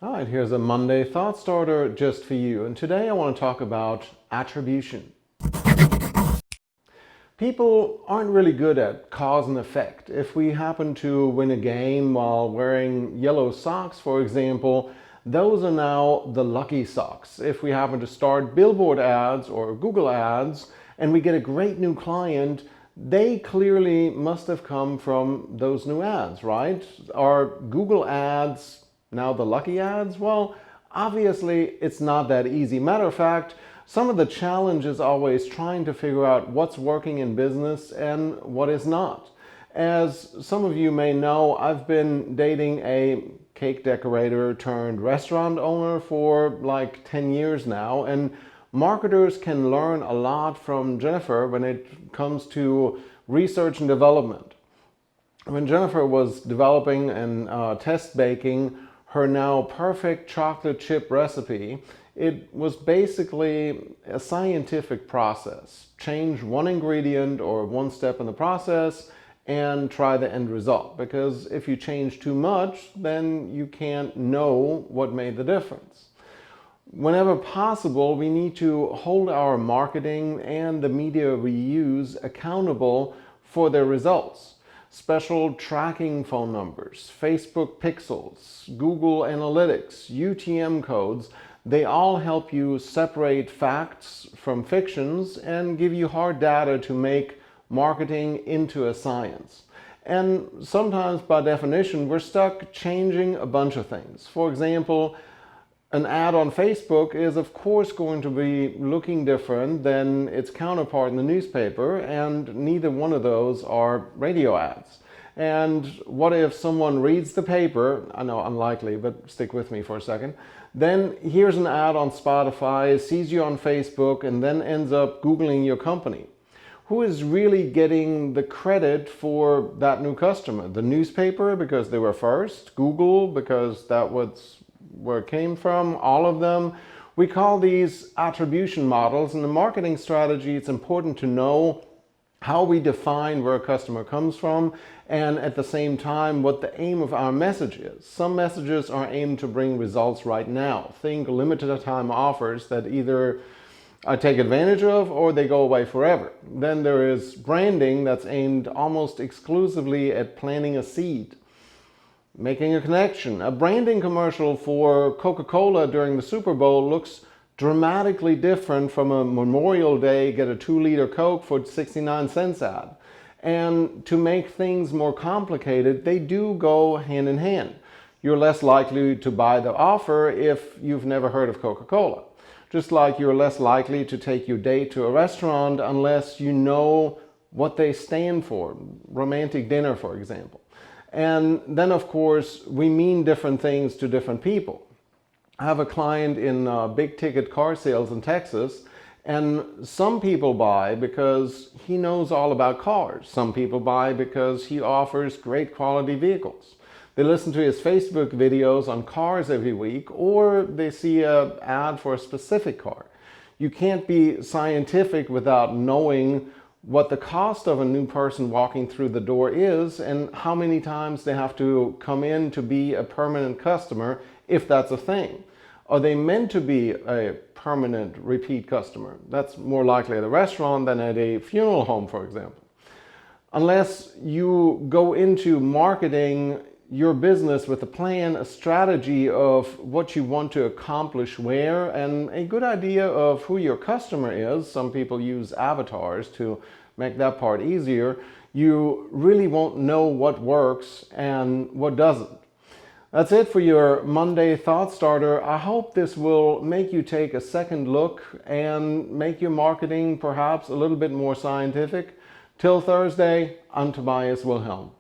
All right, here's a Monday thought starter just for you. And today I want to talk about attribution. People aren't really good at cause and effect. If we happen to win a game while wearing yellow socks, for example, those are now the lucky socks. If we happen to start billboard ads or Google ads and we get a great new client, they clearly must have come from those new ads, right? Are Google ads now the lucky ads? Well, obviously it's not that easy. Matter of fact, some of the challenge is always trying to figure out what's working in business and what is not. As some of you may know, I've been dating a cake decorator turned restaurant owner for like 10 years now, and marketers can learn a lot from Jennifer when it comes to research and development. When Jennifer was developing and test baking her now perfect chocolate chip recipe, it was basically a scientific process. Change one ingredient or one step in the process and try the end result. Because if you change too much, then you can't know what made the difference. Whenever possible, we need to hold our marketing and the media we use accountable for their results. Special tracking phone numbers, Facebook pixels, Google Analytics, UTM codes, they all help you separate facts from fictions and give you hard data to make marketing into a science. And sometimes, by definition, we're stuck changing a bunch of things. For example, an ad on Facebook is of course going to be looking different than its counterpart in the newspaper, and neither one of those are radio ads. And what if someone reads the paper, I know unlikely, but stick with me for a second, then here's an ad on Spotify, sees you on Facebook, and then ends up Googling your company. Who is really getting the credit for that new customer? The newspaper because they were first, Google because that was where it came from, all of them. We call these attribution models. In the marketing strategy, it's important to know how we define where a customer comes from and at the same time what the aim of our message is. Some messages are aimed to bring results right now. Think limited time offers that either I take advantage of or they go away forever. Then there is branding that's aimed almost exclusively at planting a seed, making a connection. A branding commercial for Coca-Cola during the Super Bowl looks dramatically different from a Memorial Day get a 2-liter Coke for 69 cents ad. And to make things more complicated, they do go hand in hand. You're less likely to buy the offer if you've never heard of Coca-Cola. Just like you're less likely to take your date to a restaurant unless you know what they stand for. Romantic dinner, for example. And then, of course, we mean different things to different people. I have a client in big ticket car sales in Texas, and some people buy because he knows all about cars. Some people buy because he offers great quality vehicles. They listen to his Facebook videos on cars every week, or they see an ad for a specific car. You can't be scientific without knowing what the cost of a new person walking through the door is and how many times they have to come in to be a permanent customer, if that's a thing. Are they meant to be a permanent repeat customer? That's more likely at a restaurant than at a funeral home, for example. Unless you go into marketing your business with a plan, a strategy of what you want to accomplish where, and a good idea of who your customer is. Some people use avatars to make that part easier. You really won't know what works and what doesn't. That's it for your Monday thought starter. I hope this will make you take a second look and make your marketing perhaps a little bit more scientific. Till Thursday, I'm Tobias Wilhelm.